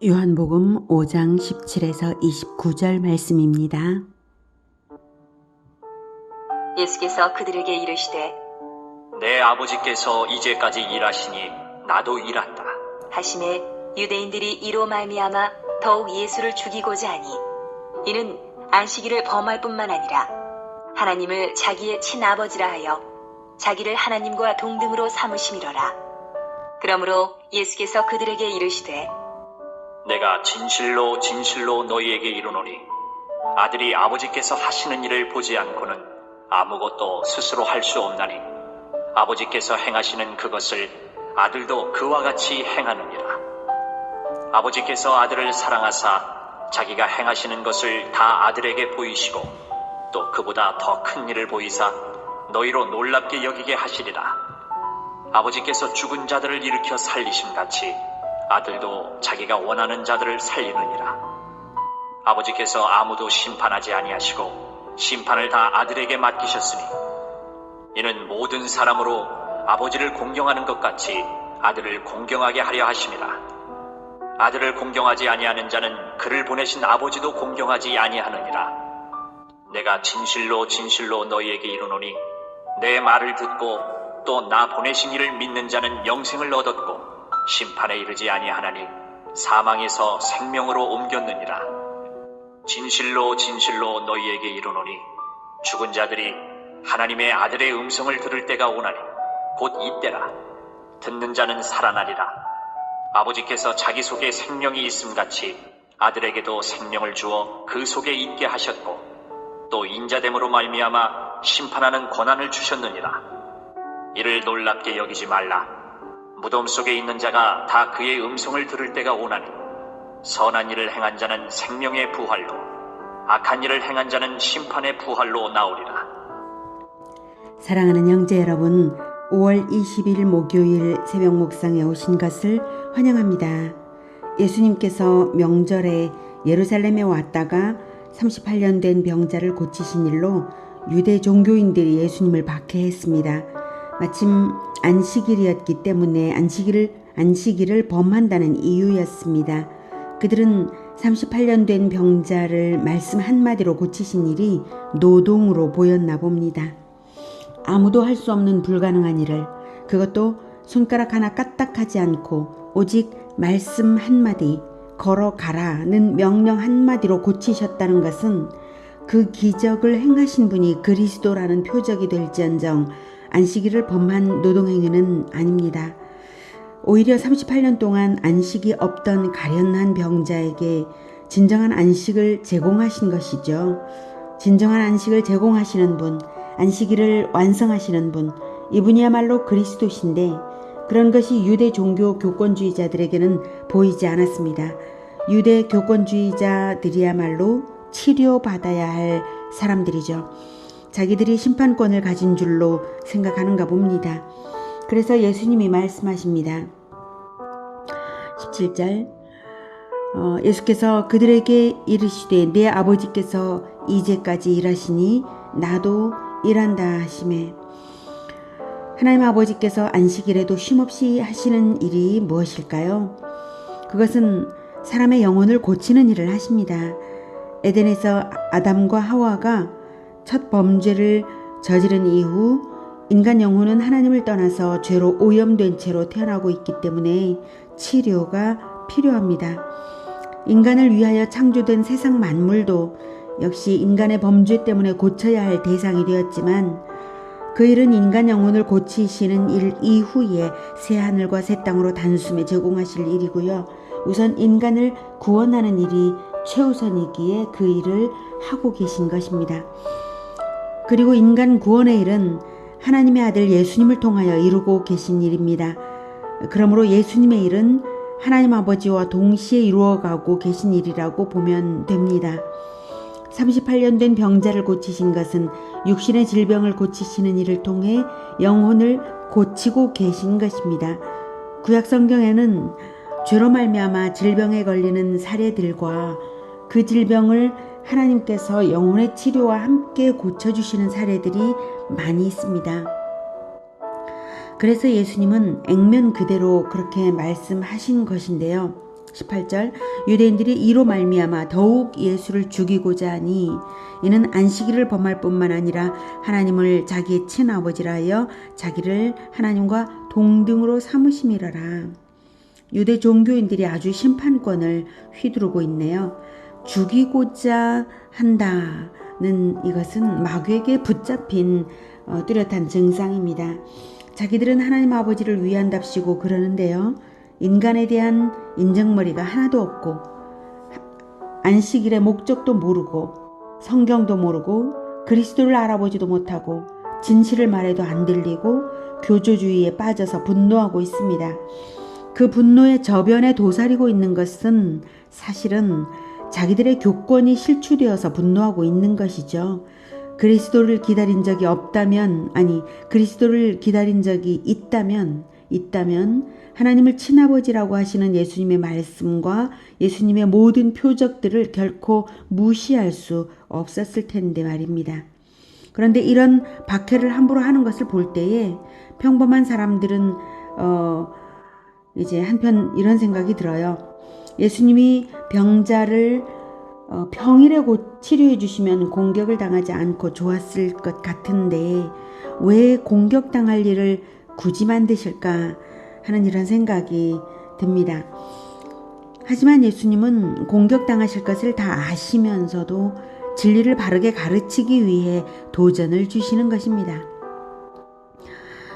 요한복음 5장 17에서 29절 말씀입니다. 예수께서 그들에게 이르시되 내 아버지께서 이제까지 일하시니 나도 일한다 하시매 유대인들이 이로 말미암아 더욱 예수를 죽이고자 하니 이는 안식일을 범할 뿐만 아니라 하나님을 자기의 친아버지라 하여 자기를 하나님과 동등으로 삼으심이로라. 그러므로 예수께서 그들에게 이르시되 내가 진실로 진실로 너희에게 이르노니 아들이 아버지께서 하시는 일을 보지 않고는 아무것도 스스로 할 수 없나니 아버지께서 행하시는 그것을 아들도 그와 같이 행하느니라. 아버지께서 아들을 사랑하사 자기가 행하시는 것을 다 아들에게 보이시고 또 그보다 더 큰 일을 보이사 너희로 놀랍게 여기게 하시리라. 아버지께서 죽은 자들을 일으켜 살리심같이 아들도 자기가 원하는 자들을 살리느니라. 아버지께서 아무도 심판하지 아니하시고 심판을 다 아들에게 맡기셨으니 이는 모든 사람으로 아버지를 공경하는 것 같이 아들을 공경하게 하려 하심이라. 아들을 공경하지 아니하는 자는 그를 보내신 아버지도 공경하지 아니하느니라. 내가 진실로 진실로 너희에게 이르노니 내 말을 듣고 또 나 보내신 이를 믿는 자는 영생을 얻었고 심판에 이르지 아니하나니 사망에서 생명으로 옮겼느니라. 진실로 진실로 너희에게 이르노니 죽은 자들이 하나님의 아들의 음성을 들을 때가 오나니 곧 이때라. 듣는 자는 살아나리라. 아버지께서 자기 속에 생명이 있음같이 아들에게도 생명을 주어 그 속에 있게 하셨고 또 인자됨으로 말미암아 심판하는 권한을 주셨느니라. 이를 놀랍게 여기지 말라. 무덤 속에 있는 자가 다 그의 음성을 들을 때가 오나니 선한 일을 행한 자는 생명의 부활로 악한 일을 행한 자는 심판의 부활로 나오리라. 사랑하는 형제 여러분, 5월 20일 목요일 새벽 묵상에 오신 것을 환영합니다. 예수님께서 명절에 예루살렘에 왔다가 38년 된 병자를 고치신 일로 유대 종교인들이 예수님을 박해했습니다. 마침 안식일이었기 때문에 안식일을 범한다는 이유였습니다. 그들은 38년 된 병자를 말씀 한마디로 고치신 일이 노동으로 보였나 봅니다. 아무도 할 수 없는 불가능한 일을, 그것도 손가락 하나 까딱하지 않고 오직 말씀 한마디, 걸어가라는 명령 한마디로 고치셨다는 것은 그 기적을 행하신 분이 그리스도라는 표적이 될지언정 안식일을 범한 노동행위는 아닙니다. 오히려 38년 동안 안식이 없던 가련한 병자에게 진정한 안식을 제공하신 것이죠. 진정한 안식을 제공하시는 분, 안식일을 완성하시는 분, 이분이야말로 그리스도신데 그런 것이 유대 종교 교권주의자들에게는 보이지 않았습니다. 유대 교권주의자들이야말로 치료받아야 할 사람들이죠. 자기들이 심판권을 가진 줄로 생각하는가 봅니다. 그래서 예수님이 말씀하십니다. 17절 예수께서 그들에게 이르시되 내 아버지께서 이제까지 일하시니 나도 일한다 하시매, 하나님 아버지께서 안식일에도 쉼없이 하시는 일이 무엇일까요? 그것은 사람의 영혼을 고치는 일을 하십니다. 에덴에서 아담과 하와가 첫 범죄를 저지른 이후 인간 영혼은 하나님을 떠나서 죄로 오염된 채로 태어나고 있기 때문에 치료가 필요합니다. 인간을 위하여 창조된 세상 만물도 역시 인간의 범죄 때문에 고쳐야 할 대상이 되었지만 그 일은 인간 영혼을 고치시는 일 이후에 새 하늘과 새 땅으로 단숨에 제공하실 일이고요. 우선 인간을 구원하는 일이 최우선이기에 그 일을 하고 계신 것입니다. 그리고 인간 구원의 일은 하나님의 아들 예수님을 통하여 이루고 계신 일입니다. 그러므로 예수님의 일은 하나님 아버지와 동시에 이루어가고 계신 일이라고 보면 됩니다. 38년 된 병자를 고치신 것은 육신의 질병을 고치시는 일을 통해 영혼을 고치고 계신 것입니다. 구약 성경에는 죄로 말미암아 질병에 걸리는 사례들과 그 질병을 하나님께서 영혼의 치료와 함께 고쳐주시는 사례들이 많이 있습니다. 그래서 예수님은 액면 그대로 그렇게 말씀하신 것인데요. 18절 유대인들이 이로 말미암아 더욱 예수를 죽이고자 하니 이는 안식일을 범할 뿐만 아니라 하나님을 자기의 친아버지라 하여 자기를 하나님과 동등으로 삼으심이라라. 유대 종교인들이 아주 심판권을 휘두르고 있네요. 죽이고자 한다는 이것은 마귀에게 붙잡힌 뚜렷한 증상입니다. 자기들은 하나님 아버지를 위한답시고 그러는데요. 인간에 대한 인정머리가 하나도 없고 안식일의 목적도 모르고 성경도 모르고 그리스도를 알아보지도 못하고 진실을 말해도 안 들리고 교조주의에 빠져서 분노하고 있습니다. 그 분노의 저변에 도사리고 있는 것은 사실은 자기들의 교권이 실추되어서 분노하고 있는 것이죠. 그리스도를 기다린 적이 없다면, 아니 그리스도를 기다린 적이 있다면 하나님을 친아버지라고 하시는 예수님의 말씀과 예수님의 모든 표적들을 결코 무시할 수 없었을 텐데 말입니다. 그런데 이런 박해를 함부로 하는 것을 볼 때에 평범한 사람들은 이제 한편 이런 생각이 들어요. 예수님이 병자를 평일에 치료해 주시면 공격을 당하지 않고 좋았을 것 같은데 왜 공격당할 일을 굳이 만드실까 하는 이런 생각이 듭니다. 하지만 예수님은 공격당하실 것을 다 아시면서도 진리를 바르게 가르치기 위해 도전을 주시는 것입니다.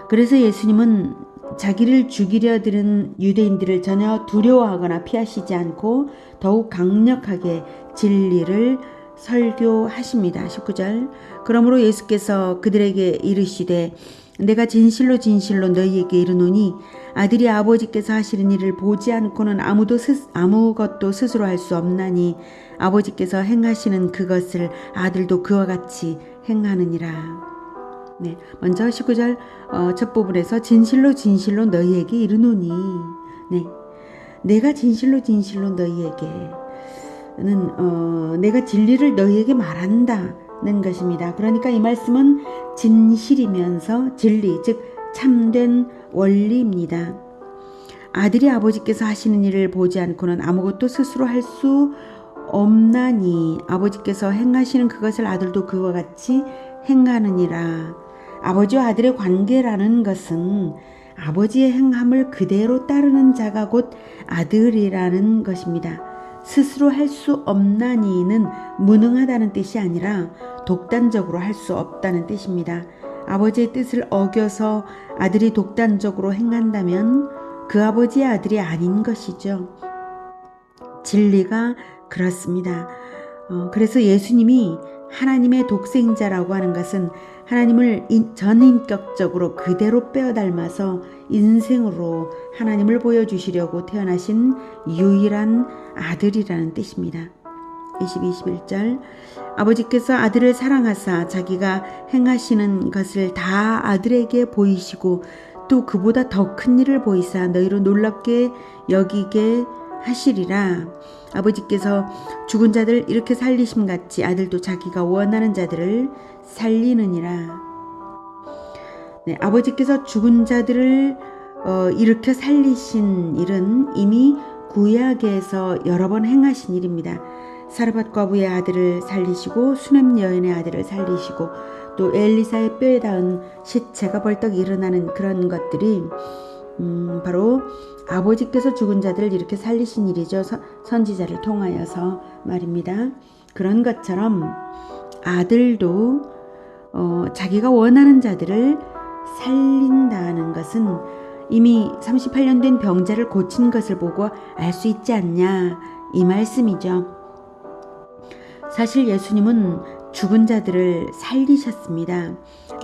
그래서 예수님은 자기를 죽이려 드는 유대인들을 전혀 두려워하거나 피하시지 않고 더욱 강력하게 진리를 설교하십니다. 19절 그러므로 예수께서 그들에게 이르시되 내가 진실로 진실로 너희에게 이르노니 아들이 아버지께서 하시는 일을 보지 않고는 아무것도 스스로 할 수 없나니 아버지께서 행하시는 그것을 아들도 그와 같이 행하느니라. 네, 먼저 19절 첫 부분에서 진실로 진실로 너희에게 이르노니 네, 내가 진실로 진실로 너희에게는 내가 진리를 너희에게 말한다는 것입니다. 그러니까 이 말씀은 진실이면서 진리, 즉 참된 원리입니다. 아들이 아버지께서 하시는 일을 보지 않고는 아무것도 스스로 할 수 없나니 아버지께서 행하시는 그것을 아들도 그와 같이 행하느니라. 아버지와 아들의 관계라는 것은 아버지의 행함을 그대로 따르는 자가 곧 아들이라는 것입니다. 스스로 할 수 없나니는 무능하다는 뜻이 아니라 독단적으로 할 수 없다는 뜻입니다. 아버지의 뜻을 어겨서 아들이 독단적으로 행한다면 그 아버지의 아들이 아닌 것이죠. 진리가 그렇습니다. 그래서 예수님이 하나님의 독생자라고 하는 것은 하나님을 전인격적으로 그대로 빼어 닮아서 인생으로 하나님을 보여주시려고 태어나신 유일한 아들이라는 뜻입니다. 21절 아버지께서 아들을 사랑하사 자기가 행하시는 것을 다 아들에게 보이시고 또 그보다 더 큰 일을 보이사 너희로 놀랍게 여기게 하시리라. 아버지께서 죽은 자들 이렇게 살리심같이 아들도 자기가 원하는 자들을 살리느니라. 네, 아버지께서 죽은 자들을 일으켜 살리신 일은 이미 구약에서 여러 번 행하신 일입니다. 사르밧 과부의 아들을 살리시고 수넴 여인의 아들을 살리시고 또 엘리사의 뼈에 닿은 시체가 벌떡 일어나는 그런 것들이 바로 아버지께서 죽은 자들을 이렇게 살리신 일이죠. 선지자를 통하여서 말입니다. 그런 것처럼 아들도 자기가 원하는 자들을 살린다는 것은 이미 38년 된 병자를 고친 것을 보고 알 수 있지 않냐 이 말씀이죠. 사실 예수님은 죽은 자들을 살리셨습니다.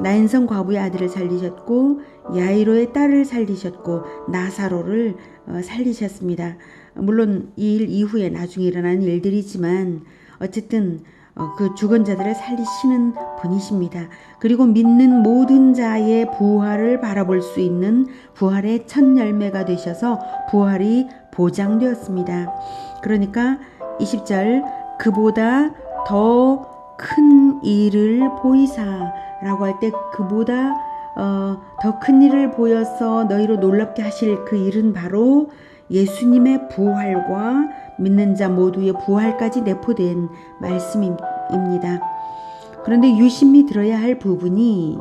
나인성 과부의 아들을 살리셨고 야이로의 딸을 살리셨고 나사로를 살리셨습니다. 물론 이 일 이후에 나중에 일어난 일들이지만 어쨌든 그 죽은 자들을 살리시는 분이십니다. 그리고 믿는 모든 자의 부활을 바라볼 수 있는 부활의 첫 열매가 되셔서 부활이 보장되었습니다. 그러니까 20절 그보다 더 큰 일을 보이사라고 할 때 그보다 더 큰 일을 보여서 너희로 놀랍게 하실 그 일은 바로 예수님의 부활과 믿는 자 모두의 부활까지 내포된 말씀입니다. 그런데 유심히 들어야 할 부분이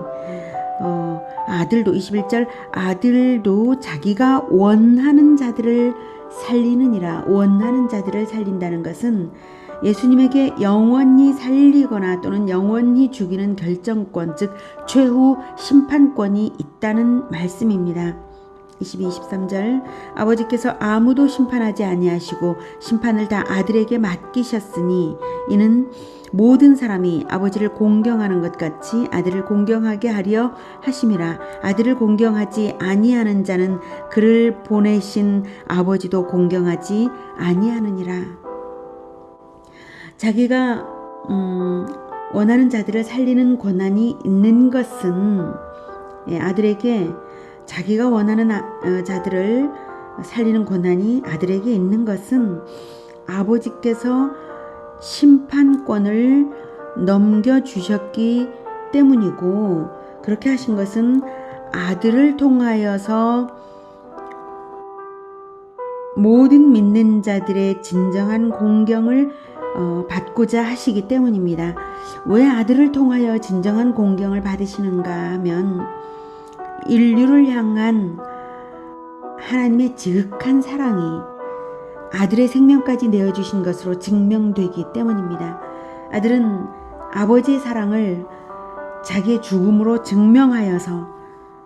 아들도 21절 아들도 자기가 원하는 자들을 살리느니라. 원하는 자들을 살린다는 것은 예수님에게 영원히 살리거나 또는 영원히 죽이는 결정권, 즉 최후 심판권이 있다는 말씀입니다. 22, 23절 아버지께서 아무도 심판하지 아니하시고 심판을 다 아들에게 맡기셨으니 이는 모든 사람이 아버지를 공경하는 것 같이 아들을 공경하게 하려 하심이라. 아들을 공경하지 아니하는 자는 그를 보내신 아버지도 공경하지 아니하느니라. 자기가 원하는 자들을 살리는 권한이 있는 것은 아들에게 자기가 원하는 자들을 살리는 권한이 아들에게 있는 것은 아버지께서 심판권을 넘겨주셨기 때문이고, 그렇게 하신 것은 아들을 통하여서 모든 믿는 자들의 진정한 공경을 받고자 하시기 때문입니다. 왜 아들을 통하여 진정한 공경을 받으시는가 하면 인류를 향한 하나님의 지극한 사랑이 아들의 생명까지 내어주신 것으로 증명되기 때문입니다. 아들은 아버지의 사랑을 자기의 죽음으로 증명하여서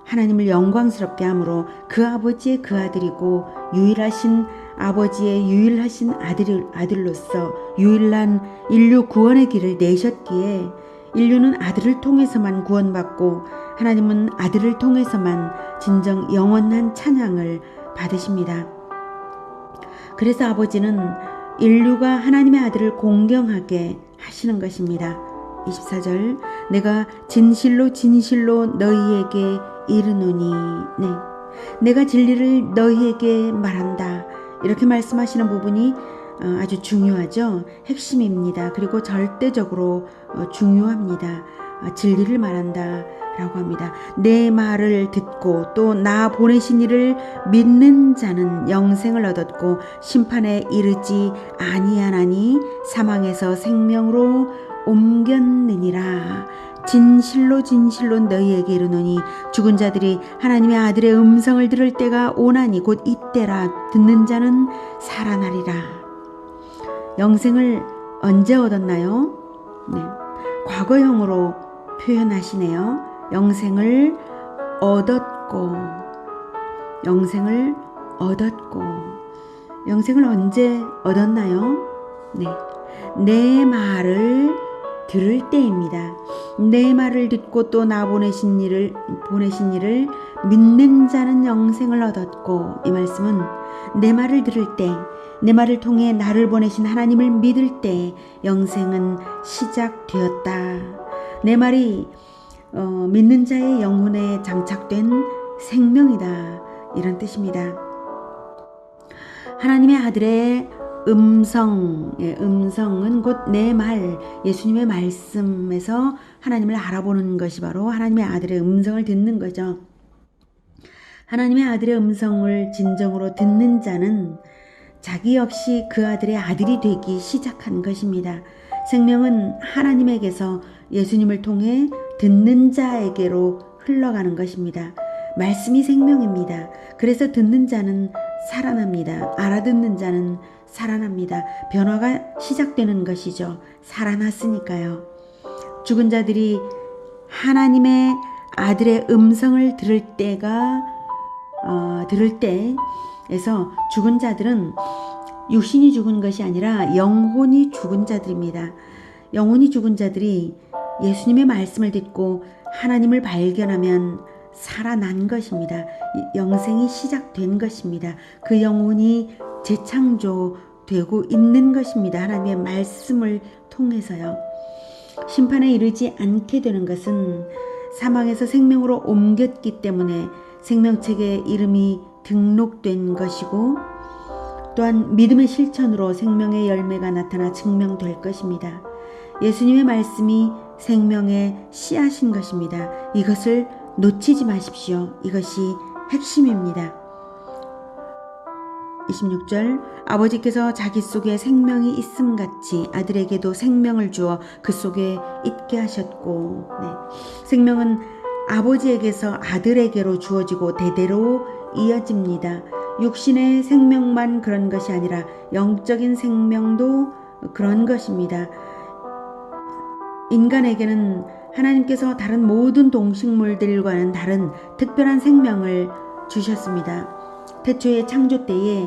하나님을 영광스럽게 함으로 그 아버지의 그 아들이고 유일하신 아버지의 유일하신 아들로서 유일한 인류 구원의 길을 내셨기에 인류는 아들을 통해서만 구원받고 하나님은 아들을 통해서만 진정 영원한 찬양을 받으십니다. 그래서 아버지는 인류가 하나님의 아들을 공경하게 하시는 것입니다. 24절 내가 진실로 진실로 너희에게 이르노니 내가 진리를 너희에게 말한다. 이렇게 말씀하시는 부분이 아주 중요하죠. 핵심입니다. 그리고 절대적으로 중요합니다. 진리를 말한다 라고 합니다. 내 말을 듣고 또 나 보내신 이를 믿는 자는 영생을 얻었고 심판에 이르지 아니하나니 사망에서 생명으로 옮겼느니라. 진실로 진실로 너희에게 이르노니 죽은 자들이 하나님의 아들의 음성을 들을 때가 오나니 곧 이때라. 듣는 자는 살아나리라. 영생을 언제 얻었나요? 과거형으로 표현하시네요. 영생을 얻었고 영생을 언제 얻었나요? 내 말을 들을 때입니다. 내 말을 듣고 또 나 보내신 이를 믿는 자는 영생을 얻었고, 이 말씀은 내 말을 들을 때, 내 말을 통해 나를 보내신 하나님을 믿을 때 영생은 시작되었다. 내 말이 믿는 자의 영혼에 장착된 생명이다. 이런 뜻입니다. 하나님의 아들의 음성은 곧 내 말, 예수님의 말씀에서 하나님을 알아보는 것이 바로 하나님의 아들의 음성을 듣는 거죠. 하나님의 아들의 음성을 진정으로 듣는 자는 자기 역시 그 아들의 아들이 되기 시작한 것입니다. 생명은 하나님에게서 예수님을 통해 듣는 자에게로 흘러가는 것입니다. 말씀이 생명입니다. 그래서 듣는 자는 살아납니다. 알아듣는 자는 살아납니다. 변화가 시작되는 것이죠. 살아났으니까요. 죽은 자들이 하나님의 아들의 음성을 들을 때에서 죽은 자들은 육신이 죽은 것이 아니라 영혼이 죽은 자들입니다. 영혼이 죽은 자들이 예수님의 말씀을 듣고 하나님을 발견하면 살아난 것입니다. 영생이 시작된 것입니다. 그 영혼이 재창조되고 있는 것입니다. 하나님의 말씀을 통해서요. 심판에 이르지 않게 되는 것은 사망에서 생명으로 옮겼기 때문에 생명책에 이름이 등록된 것이고, 또한 믿음의 실천으로 생명의 열매가 나타나 증명될 것입니다. 예수님의 말씀이 생명의 씨앗인 것입니다. 이것을 놓치지 마십시오. 이것이 핵심입니다. 26절 아버지께서 자기 속에 생명이 있음같이 아들에게도 생명을 주어 그 속에 있게 하셨고 네. 생명은 아버지에게서 아들에게로 주어지고 대대로 이어집니다. 육신의 생명만 그런 것이 아니라 영적인 생명도 그런 것입니다. 인간에게는 하나님께서 다른 모든 동식물들과는 다른 특별한 생명을 주셨습니다. 태초의 창조 때에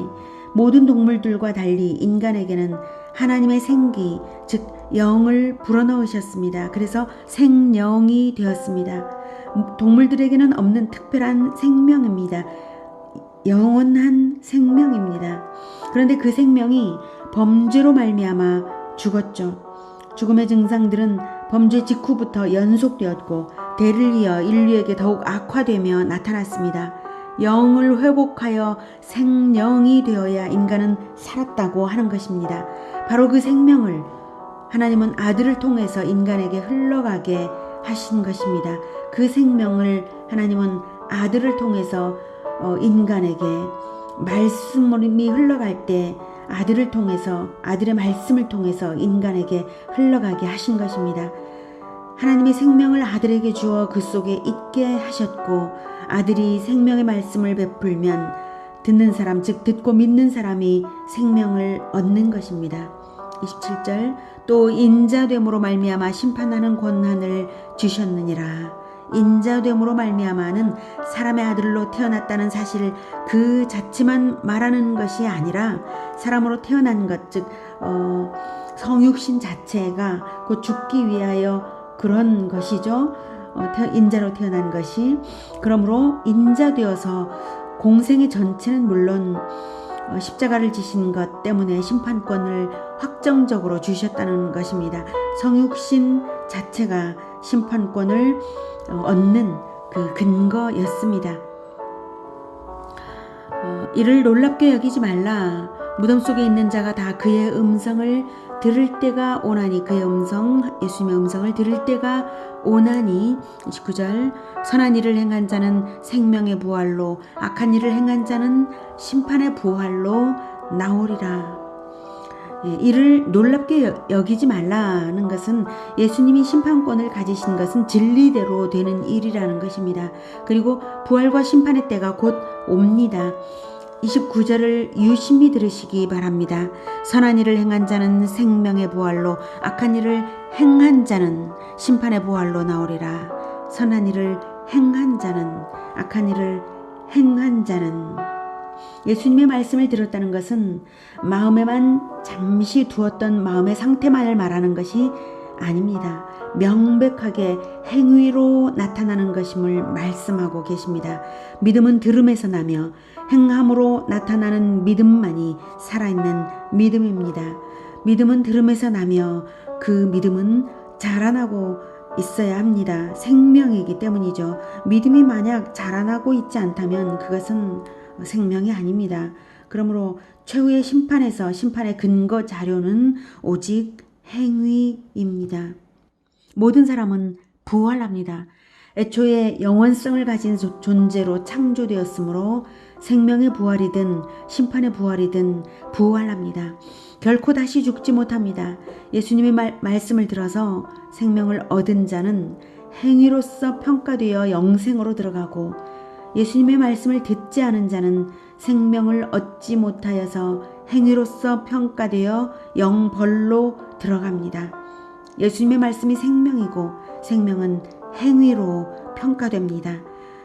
모든 동물들과 달리 인간에게는 하나님의 생기, 즉 영을 불어넣으셨습니다. 그래서 생령이 되었습니다. 동물들에게는 없는 특별한 생명입니다. 영원한 생명입니다. 그런데 그 생명이 범죄로 말미암아 죽었죠. 죽음의 증상들은 범죄 직후부터 연속되었고 대를 이어 인류에게 더욱 악화되며 나타났습니다. 영을 회복하여 생령이 되어야 인간은 살았다고 하는 것입니다. 바로 그 생명을 하나님은 아들을 통해서 인간에게 흘러가게 하신 것입니다. 그 생명을 하나님은 아들을 통해서 인간에게 말씀이 흘러갈 때 아들을 통해서 아들의 말씀을 통해서 인간에게 흘러가게 하신 것입니다. 하나님이 생명을 아들에게 주어 그 속에 있게 하셨고 아들이 생명의 말씀을 베풀면 듣는 사람 즉 듣고 믿는 사람이 생명을 얻는 것입니다. 27절 또 인자됨으로 말미암아 심판하는 권한을 주셨느니라. 인자됨으로 말미암아는 사람의 아들로 태어났다는 사실 그 자체만 말하는 것이 아니라 사람으로 태어난 것 즉 성육신 자체가 곧 죽기 위하여 그런 것이죠. 인자로 태어난 것이 그러므로 인자되어서 공생의 전체는 물론 십자가를 지신 것 때문에 심판권을 확정적으로 주셨다는 것입니다. 성육신 자체가 심판권을 얻는 그 근거였습니다. 이를 놀랍게 여기지 말라. 무덤 속에 있는 자가 다 그의 음성을 들을 때가 오나니 그의 음성 예수님의 음성을 들을 때가 오나니 29절 선한 일을 행한 자는 생명의 부활로 악한 일을 행한 자는 심판의 부활로 나오리라. 이를 놀랍게 여기지 말라는 것은 예수님이 심판권을 가지신 것은 진리대로 되는 일이라는 것입니다. 그리고 부활과 심판의 때가 곧 옵니다. 29절을 유심히 들으시기 바랍니다. 선한 일을 행한 자는 생명의 부활로 악한 일을 행한 자는 심판의 부활로 나오리라. 선한 일을 행한 자는 악한 일을 행한 자는 예수님의 말씀을 들었다는 것은 마음에만 잠시 두었던 마음의 상태만을 말하는 것이 아닙니다. 명백하게 행위로 나타나는 것임을 말씀하고 계십니다. 믿음은 들음에서 나며 행함으로 나타나는 믿음만이 살아있는 믿음입니다. 믿음은 들음에서 나며 그 믿음은 자라나고 있어야 합니다. 생명이기 때문이죠. 믿음이 만약 자라나고 있지 않다면 그것은 생명이 아닙니다. 그러므로 최후의 심판에서 심판의 근거 자료는 오직 행위입니다. 모든 사람은 부활합니다. 애초에 영원성을 가진 존재로 창조되었으므로 생명의 부활이든 심판의 부활이든 부활합니다. 결코 다시 죽지 못합니다. 예수님의 말씀을 들어서 생명을 얻은 자는 행위로서 평가되어 영생으로 들어가고 예수님의 말씀을 듣지 않은 자는 생명을 얻지 못하여서 행위로서 평가되어 영벌로 들어갑니다. 예수님의 말씀이 생명이고 생명은 행위로 평가됩니다.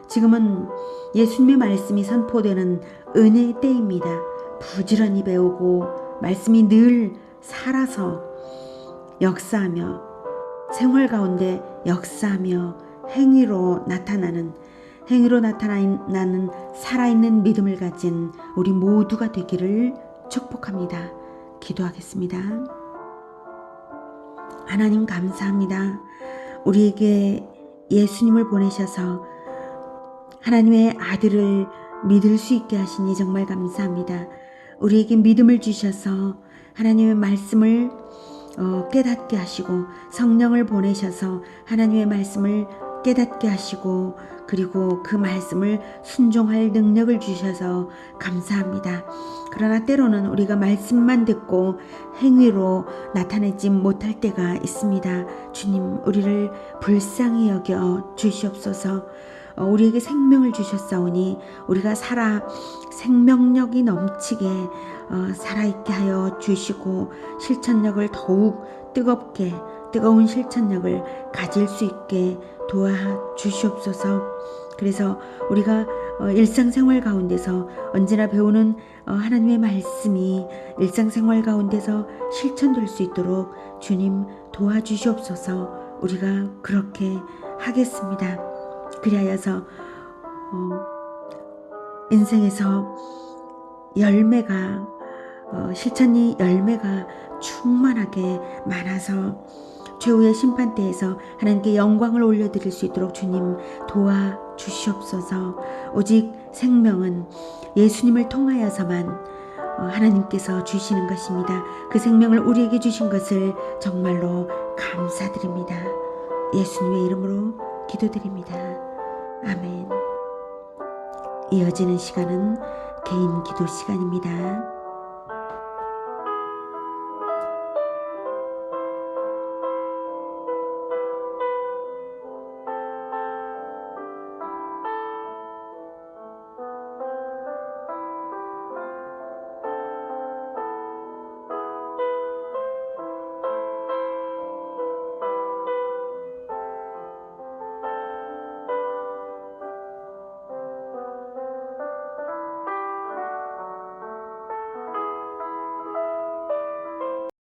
지금은 예수님의 말씀이 선포되는 은혜의 때입니다. 부지런히 배우고 말씀이 늘 살아서 역사하며 생활 가운데 역사하며 행위로 나타나는 살아있는 믿음을 가진 우리 모두가 되기를 축복합니다. 기도하겠습니다. 하나님 감사합니다. 우리에게 예수님을 보내셔서 하나님의 아들을 믿을 수 있게 하시니 정말 감사합니다. 우리에게 믿음을 주셔서 하나님의 말씀을 깨닫게 하시고 성령을 보내셔서 하나님의 말씀을 깨닫게 하시고 그리고 그 말씀을 순종할 능력을 주셔서 감사합니다. 그러나 때로는 우리가 말씀만 듣고 행위로 나타내지 못할 때가 있습니다. 주님, 우리를 불쌍히 여겨 주시옵소서. 우리에게 생명을 주셨사오니 우리가 살아 생명력이 넘치게 살아있게 하여 주시고 실천력을 더욱 뜨거운 실천력을 가질 수 있게 도와주시옵소서. 그래서 우리가 일상생활 가운데서 언제나 배우는 하나님의 말씀이 일상생활 가운데서 실천될 수 있도록 주님 도와주시옵소서. 우리가 그렇게 하겠습니다. 그리하여서 인생에서 실천이 열매가 충만하게 많아서 최후의 심판대에서 하나님께 영광을 올려드릴 수 있도록 주님 도와주시옵소서. 오직 생명은 예수님을 통하여서만 하나님께서 주시는 것입니다. 그 생명을 우리에게 주신 것을 정말로 감사드립니다. 예수님의 이름으로 기도드립니다. 아멘. 이어지는 시간은 개인 기도 시간입니다.